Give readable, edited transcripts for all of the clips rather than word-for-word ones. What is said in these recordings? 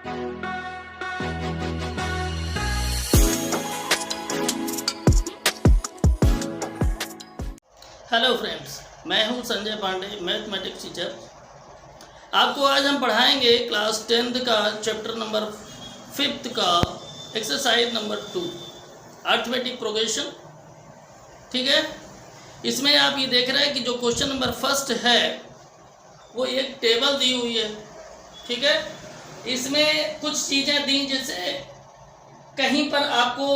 Hello friends, मैं हूं Sanjay Pandey, mathematics teacher. आपको आज हम पढ़ाएंगे क्लास 10th का चैप्टर नंबर 5th का एक्सरसाइज नंबर 2 अरिथमेटिक प्रोग्रेशन। ठीक है, इसमें आप ये देख रहे हैं कि जो क्वेश्चन नंबर फर्स्ट है वो एक टेबल दी हुई है। ठीक है, इसमें कुछ चीज़ें दी, जैसे कहीं पर आपको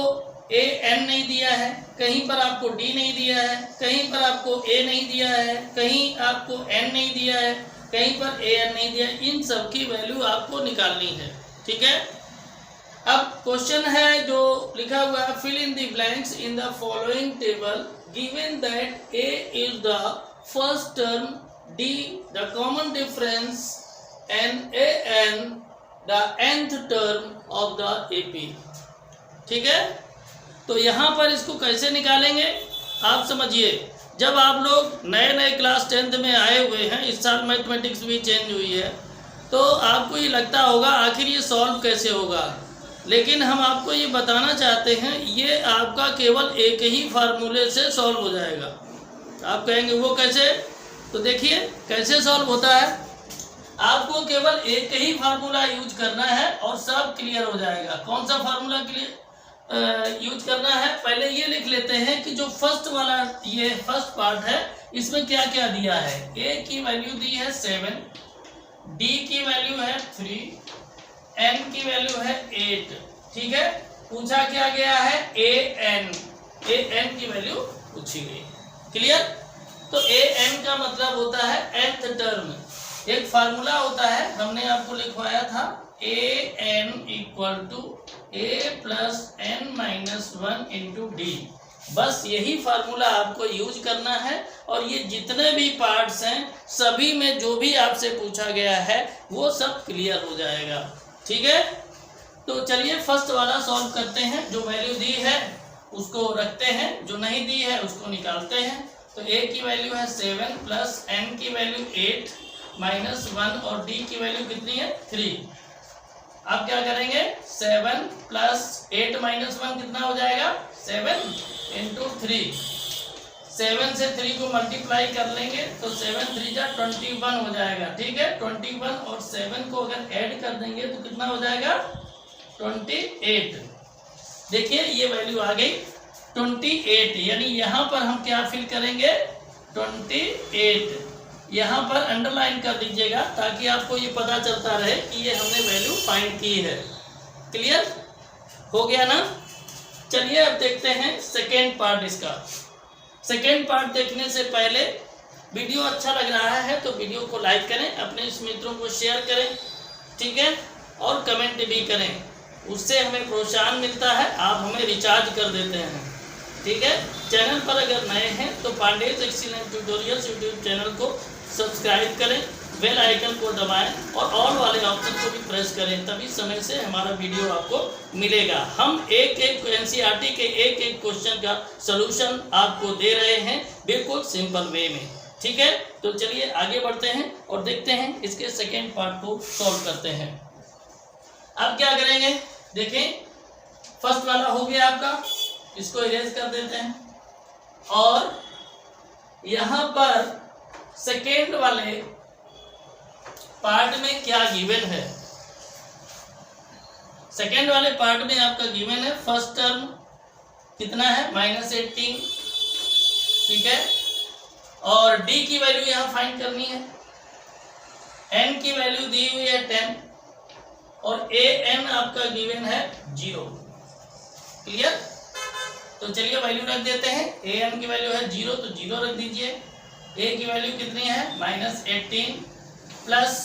ए एन नहीं दिया है, कहीं पर आपको डी नहीं दिया है, कहीं पर आपको ए नहीं दिया है, कहीं आपको एन नहीं दिया है, कहीं पर ए एन नहीं दिया है। इन सब की वैल्यू आपको निकालनी है। ठीक है, अब क्वेश्चन है जो लिखा हुआ है, fill in the blanks in the following table given that a is the first term, d the common difference, and a n the nth term of the AP. ठीक है, तो यहाँ पर इसको कैसे निकालेंगे आप समझिए। जब आप लोग नए नए क्लास 10th में आए हुए हैं, इस साल मैथमेटिक्स भी चेंज हुई है, तो आपको ये लगता होगा आखिर ये सॉल्व कैसे होगा। लेकिन हम आपको ये बताना चाहते हैं, ये आपका केवल एक ही फार्मूले से सॉल्व हो जाएगा। आप कहेंगे वो कैसे, तो देखिए कैसे सॉल्व होता है। आपको केवल एक ही फार्मूला यूज करना है और सब क्लियर हो जाएगा। कौन सा फार्मूला क्लियर यूज करना है, पहले ये लिख लेते हैं कि जो फर्स्ट वाला ये फर्स्ट पार्ट है, इसमें क्या क्या दिया है। ए की वैल्यू दी है 7, डी की वैल्यू है 3, एन की वैल्यू है 8। ठीक है, पूछा क्या गया है ए एन की वैल्यू पूछी गई। क्लियर, तो ए एन का मतलब होता है nth टर्म। एक फार्मूला होता है, हमने आपको लिखवाया था, A N equal to A plus N minus 1 into D. बस यही फार्मूला आपको यूज करना है और ये जितने भी पार्ट्स हैं सभी में जो भी आपसे पूछा गया है वो सब क्लियर हो जाएगा। ठीक है, तो चलिए फर्स्ट वाला सॉल्व करते हैं। जो वैल्यू दी है उसको रखते हैं, जो नहीं दी है उसको निकालते हैं। तो ए की वैल्यू है 7 प्लस एन की वैल्यू 8 माइनस 1 और डी की वैल्यू कितनी है 3। आप क्या करेंगे, 7 प्लस 8 माइनस 1 कितना हो जाएगा 7 इंटू 3। 7 से 3 को मल्टीप्लाई कर लेंगे तो 7 3 जा 21 हो जाएगा। ठीक है, 21 और 7 को अगर ऐड कर देंगे तो कितना हो जाएगा 28। देखिए ये वैल्यू आ गई 28, यानी यहाँ पर हम क्या फिल करेंगे 28। यहाँ पर अंडरलाइन कर दीजिएगा ताकि आपको ये पता चलता रहे कि ये हमने वैल्यू फाइंड की है। क्लियर हो गया ना। चलिए अब देखते हैं सेकेंड पार्ट इसका। सेकेंड पार्ट देखने से पहले वीडियो अच्छा लग रहा है तो वीडियो को लाइक करें, अपने मित्रों को शेयर करें। ठीक है, और कमेंट भी करें, उससे हमें प्रोत्साहन मिलता है, आप हमें रिचार्ज कर देते हैं। ठीक है, चैनल पर अगर नए हैं तो Pandey's excellent tutorials YouTube channel को सब्सक्राइब करें, बेल आइकन को दबाएं और ऑल वाले ऑप्शन को भी प्रेस करें, तभी समय से हमारा वीडियो आपको मिलेगा। हम एक एक एनसीईआरटी के एक एक क्वेश्चन का सलूशन आपको दे रहे हैं बिल्कुल सिंपल वे में। ठीक है, तो चलिए आगे बढ़ते हैं और देखते हैं इसके सेकेंड पार्ट को सॉल्व करते हैं। अब क्या करेंगे, देखें फर्स्ट वाला हो गया आपका, इसको इरेज कर देते हैं और यहाँ पर सेकेंड वाले पार्ट में क्या गिवन है। सेकेंड वाले पार्ट में आपका गिवन है फर्स्ट टर्म कितना है -18। ठीक है, और डी की वैल्यू यहाँ फाइंड करनी है, एन की वैल्यू दी हुई है 10 और ए एन आपका गिवन है 0। क्लियर, तो चलिए वैल्यू रख देते हैं। ए एन की वैल्यू है 0 तो 0 रख दीजिए। ए की वैल्यू कितनी है -18 प्लस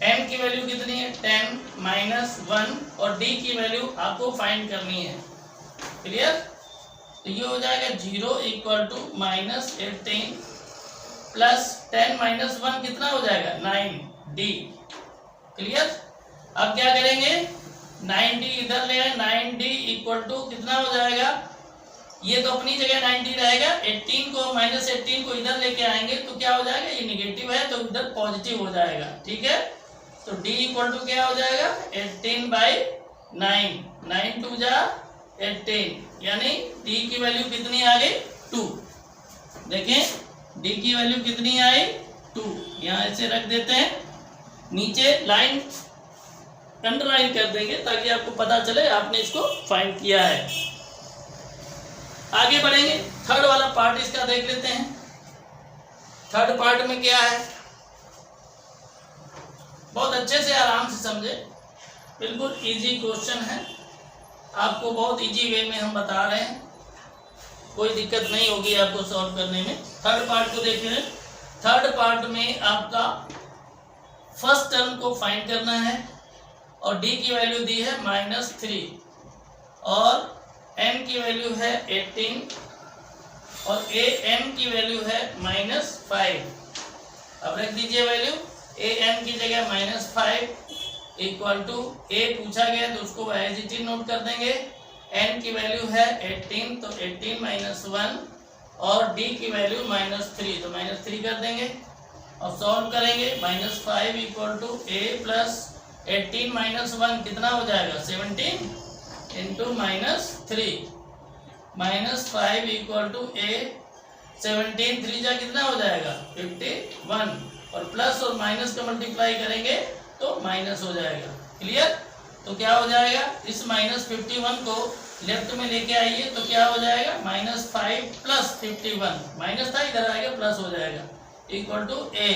एन की वैल्यू कितनी है 10 माइनस 1 और डी की वैल्यू आपको फाइंड करनी है। क्लियर, तो ये हो जाएगा 0 इक्वल टू -18 प्लस 10 माइनस 1 कितना हो जाएगा 9D। क्लियर, अब क्या करेंगे 9D इधर ले आए, 9D इक्वल टू कितना हो जाएगा, ये तो अपनी जगह 90 रहेगा, 18 को -18 को इधर लेके आएंगे तो क्या हो जाएगा, ये निगेटिव है तो इधर पॉजिटिव हो जाएगा। ठीक है, तो d इक्वल टू क्या हो जाएगा 18/9, 9 2 जा 18, यानी d की वैल्यू कितनी आ गई 2। देखें d की वैल्यू कितनी आई 2। यहाँ ऐसे रख देते हैं, नीचे लाइन अंडरलाइन कर देंगे ताकि आपको पता चले आपने इसको फाइंड किया है। आगे बढ़ेंगे, थर्ड वाला पार्ट इसका देख लेते हैं। थर्ड पार्ट में क्या है, बहुत अच्छे से आराम से समझे, बिल्कुल इजी क्वेश्चन है, आपको बहुत इजी वे में हम बता रहे हैं, कोई दिक्कत नहीं होगी आपको सॉल्व करने में। थर्ड पार्ट को देख रहे हैं। थर्ड पार्ट में आपका फर्स्ट टर्म को फाइंड करना है और d की वैल्यू दी है -3 और n की वैल्यू है 18 और an की वैल्यू है -5। अब रख दीजिए वैल्यू, an की जगह -5 इक्वल टू a पूछा गया तो उसको एज इट इज नोट कर देंगे। n की वैल्यू है 18 तो 18 - 1 और d की वैल्यू -3 तो -3 कर देंगे और सॉल्व करेंगे। -5 इक्वल टू a प्लस 18 - 1 कितना हो जाएगा 17 इंटू -3 -5 इक्वल टू a 17 3 जा कितना हो जाएगा 51 और प्लस और माइनस का मल्टीप्लाई करेंगे तो माइनस हो जाएगा। क्लियर? तो क्या हो जाएगा, इस -51 को लेफ्ट में लेके आइए तो क्या हो जाएगा -5 प्लस 51, माइनस था इधर आएगा प्लस हो जाएगा इक्वल टू a।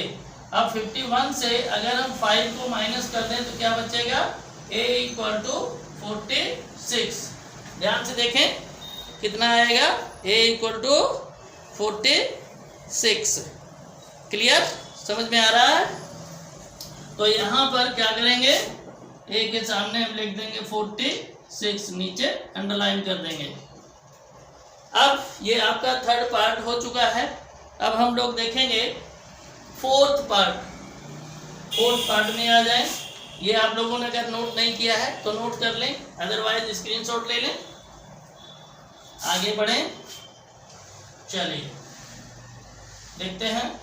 अब 51 से अगर हम 5 को माइनस कर दें तो क्या बचेगा a इक्वल टू 46। ध्यान से देखें कितना आएगा a इक्वल टू 46। क्लियर? समझ में आ रहा है? तो यहाँ पर क्या करेंगे, a के सामने हम लिख देंगे 46, नीचे अंडरलाइन कर देंगे। अब ये आपका थर्ड पार्ट हो चुका है। अब हम लोग देखेंगे फोर्थ पार्ट। फोर्थ पार्ट में आ जाएं। ये आप लोगों ने अगर नोट नहीं किया है तो नोट कर लें, अदरवाइज स्क्रीनशॉट ले लें। आगे बढ़ें, चलिए देखते हैं।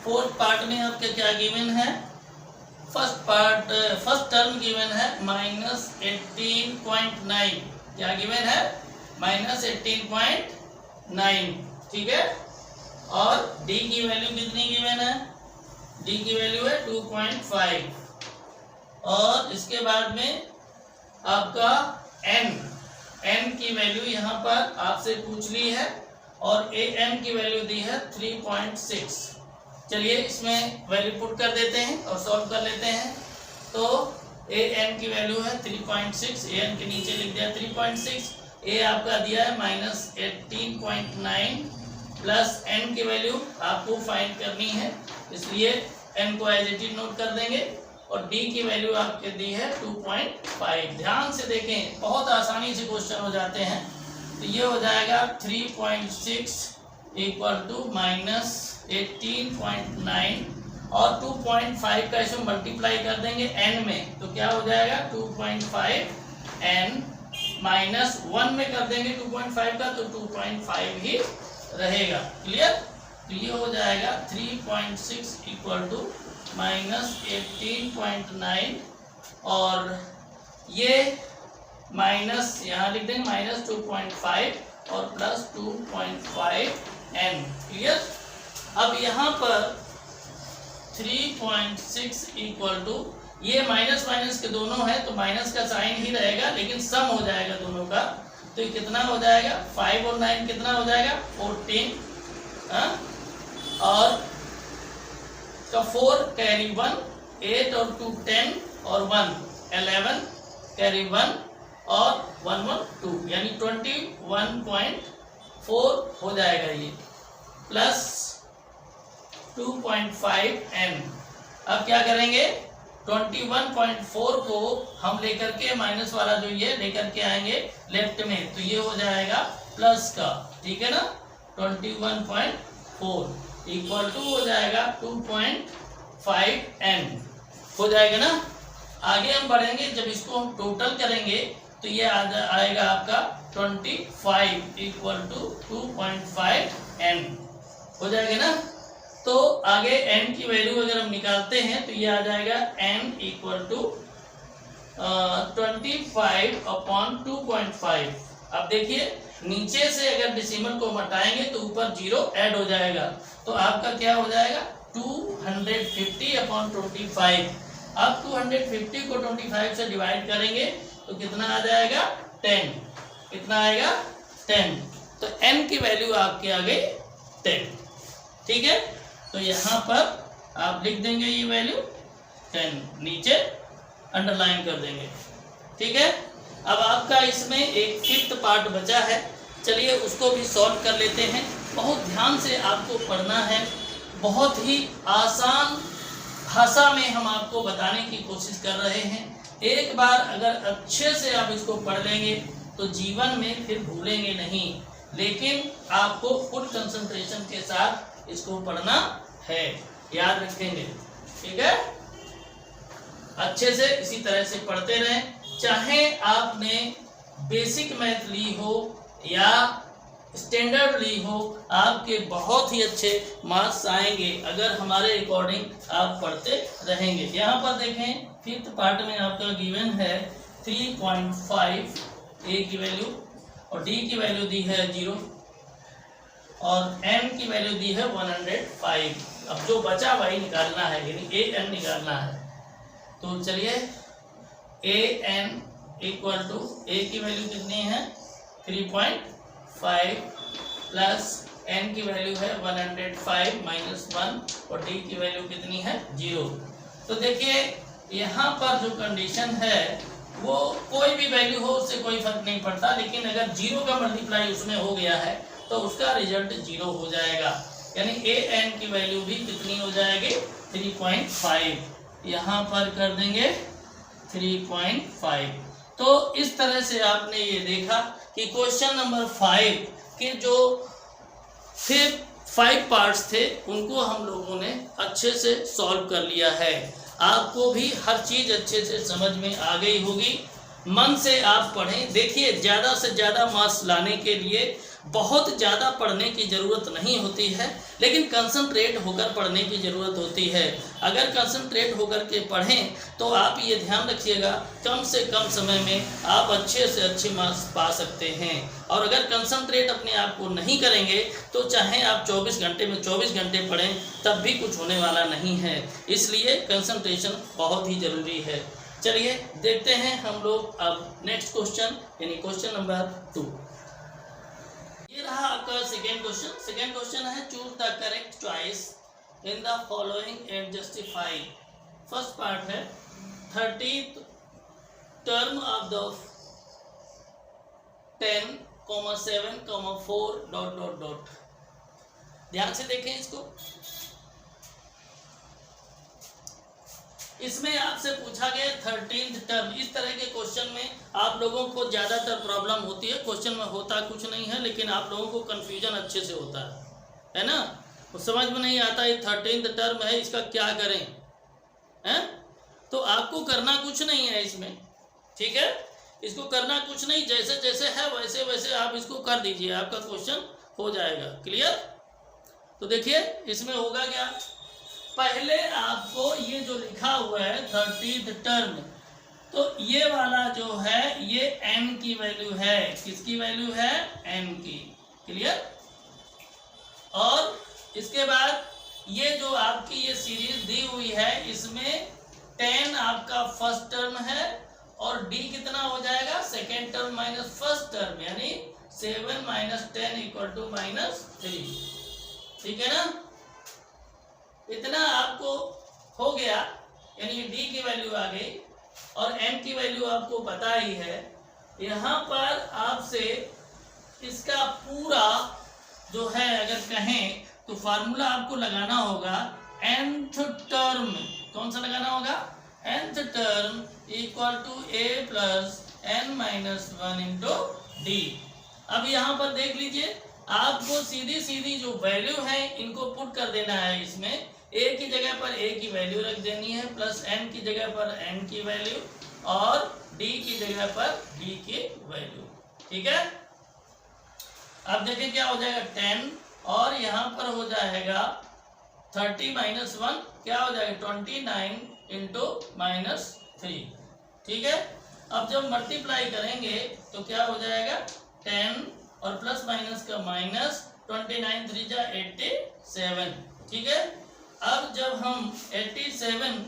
फोर्थ पार्ट में आपके क्या गिवन है, फर्स्ट टर्म गिवन है -18.9। क्या गिवन है -18.9, ठीक है। और d की वैल्यू कितनी गिवन है, d की वैल्यू है 2.5 और इसके बाद में आपका n की वैल्यू यहाँ पर आपसे पूछ ली है और an की वैल्यू दी है 3.6। चलिए इसमें वैल्यू पुट कर देते हैं और सॉल्व कर लेते हैं। तो an की वैल्यू है 3.6, an के नीचे लिख दिया 3.6, a आपका दिया है -18.9 प्लस n की वैल्यू आपको फाइंड करनी है, इसलिए n को एज इट इज नोट कर देंगे और d की वैल्यू आपके दी है 2.5। ध्यान से देखें, बहुत आसानी से क्वेश्चन हो जाते हैं। तो ये हो जाएगा 3.6 इक्वल टू -18.9 और 2.5 का इसमें मल्टीप्लाई कर देंगे n में तो क्या हो जाएगा 2.5 n -1 में कर देंगे 2.5 का तो 2.5 ही रहेगा। क्लियर? तो ये हो जाएगा 3.6 इक्वल टू -18.9 और ये माइनस यहाँ लिख देंगे -2.5 और प्लस 2.5n। क्लियर? अब यहाँ पर 3.6 इक्वल टू, ये माइनस माइनस के दोनों है तो माइनस का साइन ही रहेगा लेकिन सम हो जाएगा दोनों का। तो ये कितना हो जाएगा 5 और 9 कितना हो जाएगा 14 और का 4 कैरी 1, 8 और 2 10 और 1 11 कैरी 1 और 1 1 2 यानी 21.4 हो जाएगा ये प्लस 2.5n। अब क्या करेंगे 21.4 को हम लेकर के माइनस वाला जो ये लेकर के आएंगे लेफ्ट में तो ये हो जाएगा प्लस का, ठीक है ना। 21.4 इक्वल टू हो जाएगा 2.5n। हो जाएगा ना। आगे हम बढ़ेंगे, जब इसको हम टोटल करेंगे तो ये आएगा आपका 25 इक्वल टू 2.5 n हो जाएगा ना। तो आगे n की वैल्यू अगर हम निकालते हैं तो ये आ जाएगा n इक्वल टू 25/2.5। अब देखिए नीचे से अगर डेसिमल को हटाएंगे तो ऊपर 0 ऐड हो जाएगा, तो आपका क्या हो जाएगा 250/25। अब 250 को 25 से डिवाइड करेंगे तो कितना आ जाएगा 10। कितना आएगा 10। तो n की वैल्यू आपके आ गई 10। ठीक है, तो यहाँ पर आप लिख देंगे ये वैल्यू 10, नीचे अंडरलाइन कर देंगे। ठीक है, अब आपका इसमें एक फिफ्थ पार्ट बचा है, चलिए उसको भी सॉल्व कर लेते हैं। बहुत ध्यान से आपको पढ़ना है, बहुत ही आसान भाषा में हम आपको बताने की कोशिश कर रहे हैं। एक बार अगर अच्छे से आप इसको पढ़ लेंगे तो जीवन में फिर भूलेंगे नहीं, लेकिन आपको फुल कंसंट्रेशन के साथ इसको पढ़ना है, याद रखेंगे। ठीक है, अच्छे से इसी तरह से पढ़ते रहें, चाहे आपने बेसिक मैथ ली हो या स्टैंडर्ड ली हो, आपके बहुत ही अच्छे मार्क्स आएंगे अगर हमारे अकॉर्डिंग आप पढ़ते रहेंगे। यहाँ पर देखें फिफ्थ पार्ट में आपका गिवन है 3.5 ए की वैल्यू और डी की वैल्यू दी है 0 और एन की वैल्यू दी है 105। अब जो बचा वही निकालना है, यानी ए एन निकालना है। तो चलिए ए एन इक्वल टू ए की वैल्यू कितनी है 3.5 प्लस एन की वैल्यू है 105 माइनस 1 और डी की वैल्यू कितनी है 0। तो देखिए यहाँ पर जो कंडीशन है वो कोई भी वैल्यू हो उससे कोई फर्क नहीं पड़ता, लेकिन अगर 0 का मल्टीप्लाई उसमें हो गया है तो उसका रिजल्ट 0 हो जाएगा, यानी ए एन की वैल्यू भी कितनी हो जाएगी 3.5। यहाँ पर कर देंगे 3.5। तो इस तरह से आपने ये देखा कि क्वेश्चन नंबर 5 के जो फिर 5 पार्ट्स थे उनको हम लोगों ने अच्छे से सॉल्व कर लिया है। आपको भी हर चीज़ अच्छे से समझ में आ गई होगी। मन से आप पढ़ें। देखिए ज़्यादा से ज़्यादा मार्क्स लाने के लिए बहुत ज़्यादा पढ़ने की ज़रूरत नहीं होती है, लेकिन कंसंट्रेट होकर पढ़ने की ज़रूरत होती है। अगर कंसंट्रेट होकर के पढ़ें तो आप ये ध्यान रखिएगा कम से कम समय में आप अच्छे से अच्छे मार्क्स पा सकते हैं। और अगर कंसंट्रेट अपने आप को नहीं करेंगे तो चाहे आप 24 घंटे में 24 घंटे पढ़ें तब भी कुछ होने वाला नहीं है। इसलिए कंसंट्रेशन बहुत ही ज़रूरी है। चलिए देखते हैं हम लोग अब नेक्स्ट क्वेश्चन, यानी क्वेश्चन नंबर 2। ये रहा आपका सेकेंड क्वेश्चन। सेकेंड क्वेश्चन है choose the correct choice in the following and justify. First part है 30th टर्म ऑफ द 10, 7, 4 ... ध्यान से देखें इसको। इसमें आपसे पूछा गया 13th टर्म। इस तरह के क्वेश्चन में आप लोगों को ज़्यादातर प्रॉब्लम होती है। क्वेश्चन में होता कुछ नहीं है, लेकिन आप लोगों को कन्फ्यूजन अच्छे से होता है ना। तो समझ में नहीं आता ये 13th टर्म है, इसका क्या करें हैं। तो आपको करना कुछ नहीं है इसमें, ठीक है। इसको करना कुछ नहीं, जैसे जैसे है वैसे वैसे आप इसको कर दीजिए, आपका क्वेश्चन हो जाएगा क्लियर। तो देखिए इसमें होगा क्या, पहले आपको ये जो लिखा हुआ है 30th टर्म, तो ये वाला जो है ये n की वैल्यू है। किसकी वैल्यू है n की, क्लियर। और इसके बाद ये जो आपकी ये सीरीज दी हुई है इसमें 10 आपका फर्स्ट टर्म है और d कितना हो जाएगा second term minus first term, यानी 7 - 10 = -3। ठीक है ना। इतना आपको हो गया, यानी d की वैल्यू आ गई और m की वैल्यू आपको पता ही है। यहाँ पर आपसे इसका पूरा जो है अगर कहें तो फार्मूला आपको लगाना होगा nth टर्म। कौन सा लगाना होगा, nth term = a + n - 1 × d। अब यहाँ पर देख लीजिए, आपको सीधी सीधी जो वैल्यू है इनको पुट कर देना है इसमें, ए की जगह पर ए की वैल्यू रख देनी है, प्लस एन की जगह पर एन की वैल्यू और डी की जगह पर डी की वैल्यू। ठीक है, अब देखें क्या हो जाएगा 10 और यहाँ पर हो जाएगा 30 माइनस 1 क्या हो जाएगा 29 इंटू -3। ठीक है, अब जब मल्टीप्लाई करेंगे तो क्या हो जाएगा 10 और प्लस माइनस का माइनस 29 3 जा 87। ठीक है, अब जब हम 87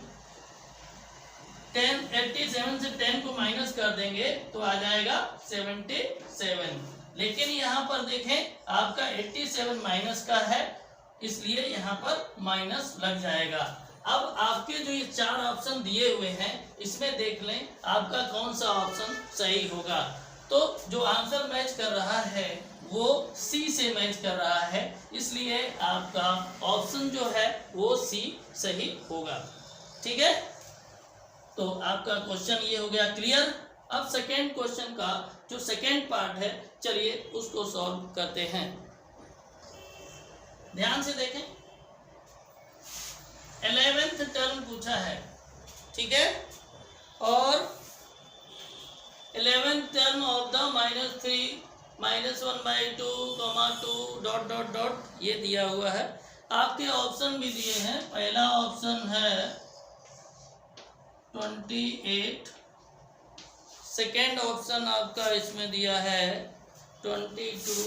से 10 को माइनस कर देंगे तो आ जाएगा 77। लेकिन यहाँ पर देखें आपका 87 माइनस का है, इसलिए यहाँ पर माइनस लग जाएगा। अब आपके जो ये 4 ऑप्शन दिए हुए हैं इसमें देख लें आपका कौन सा ऑप्शन सही होगा। तो जो आंसर मैच कर रहा है वो सी से मैच कर रहा है, इसलिए आपका ऑप्शन जो है वो सी सही होगा। ठीक है, तो आपका क्वेश्चन ये हो गया क्लियर। अब सेकेंड क्वेश्चन का जो सेकेंड पार्ट है चलिए उसको सॉल्व करते हैं। ध्यान से देखें, 11th टर्म पूछा है। ठीक है, और 11th term of the -3 -1/2, 2 dot dot dot ये दिया हुआ है। आपके ऑप्शन भी दिए हैं, पहला ऑप्शन है 28, सेकेंड ऑप्शन आपका इसमें दिया है 22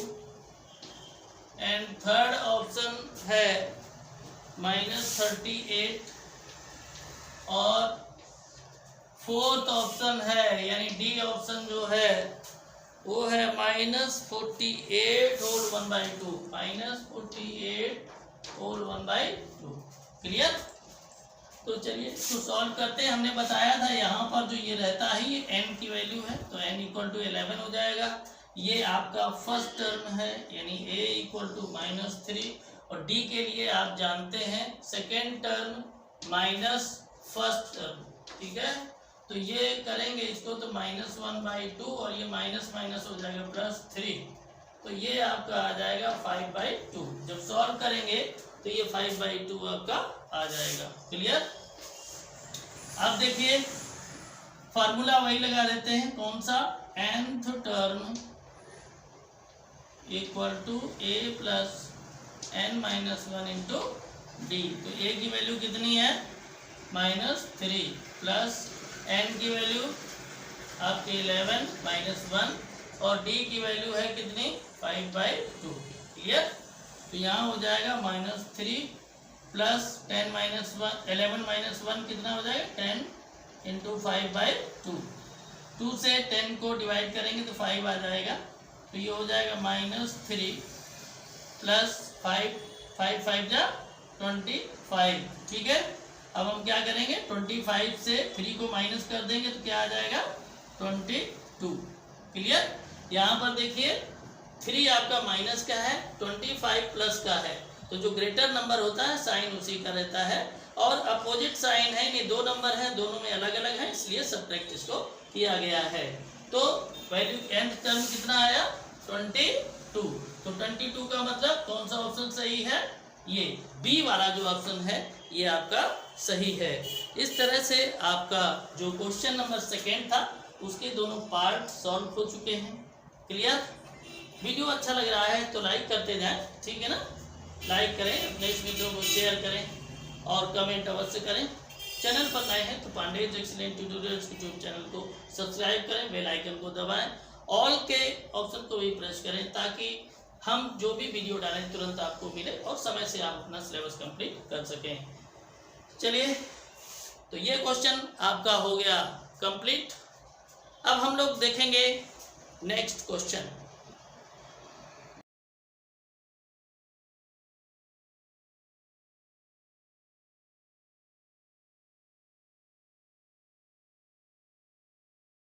एंड थर्ड ऑप्शन है -38 और फोर्थ ऑप्शन है यानी डी ऑप्शन जो है वो है -48 होल 1/2, -48 होल 1/2। क्लियर, तो चलिए इसको सॉल्व करते हैं। हमने बताया था यहाँ पर जो ये रहता है ये n की वैल्यू है, तो n = 11 हो जाएगा। ये आपका फर्स्ट टर्म है यानी a = -3 और d के लिए आप जानते हैं second term minus first term. ठीक है, तो ये करेंगे इसको तो -1/2 और ये माइनस माइनस हो जाएगा +3, तो ये आपका आ जाएगा 5/2। जब सॉल्व करेंगे तो ये 5/2 आपका आ जाएगा। क्लियर, अब देखिए फार्मूला वही लगा देते हैं, कौन सा, nth term = a + n-1 into D. तो a की वैल्यू कितनी है -3 प्लस n की वैल्यू आपके 11 -1 और d की वैल्यू है कितनी 5/2। क्लियर, तो यहाँ हो जाएगा -3 प्लस 10 -1 11 -1 कितना हो जाएगा 10 इंटू 5/2। 2 से 10 को डिवाइड करेंगे तो 5 आ जाएगा, तो ये हो जाएगा -3 प्लस 5 5 जा 25। ठीक है, अब हम क्या करेंगे 25 से 3 को माइनस कर देंगे तो क्या आ जाएगा 22। क्लियर, यहाँ पर देखिए 3 आपका माइनस का है, 25 प्लस का है, तो जो ग्रेटर नंबर होता है साइन उसी का रहता है और अपोजिट साइन है, ये 2 नंबर हैं, दोनों में अलग अलग है, इसलिए सब्ट्रैक्ट इसको किया गया है। तो वैल्यू nth टर्म कितना आया 22। तो 22 का मतलब कौन सा ऑप्शन सही है, ये बी वाला जो ऑप्शन है ये आपका सही है। इस तरह से आपका जो क्वेश्चन नंबर सेकेंड था उसके दोनों पार्ट सॉल्व हो चुके हैं। क्लियर, वीडियो अच्छा लग रहा है तो लाइक करते जाएं, ठीक है ना, लाइक करें, अपने इस वीडियो को शेयर करें और कमेंट अवश्य करें। चैनल पर नए हैं तो Pandey's excellent tutorials YouTube channel को सब्सक्राइब करें, बेल आइकन को दबाएं, ऑल के ऑप्शन को भी प्रेस करें ताकि हम जो भी वीडियो डालें तुरंत आपको मिले और समय से आप अपना सिलेबस कंप्लीट कर सकें। चलिए, तो ये क्वेश्चन आपका हो गया कंप्लीट। अब हम लोग देखेंगे नेक्स्ट क्वेश्चन।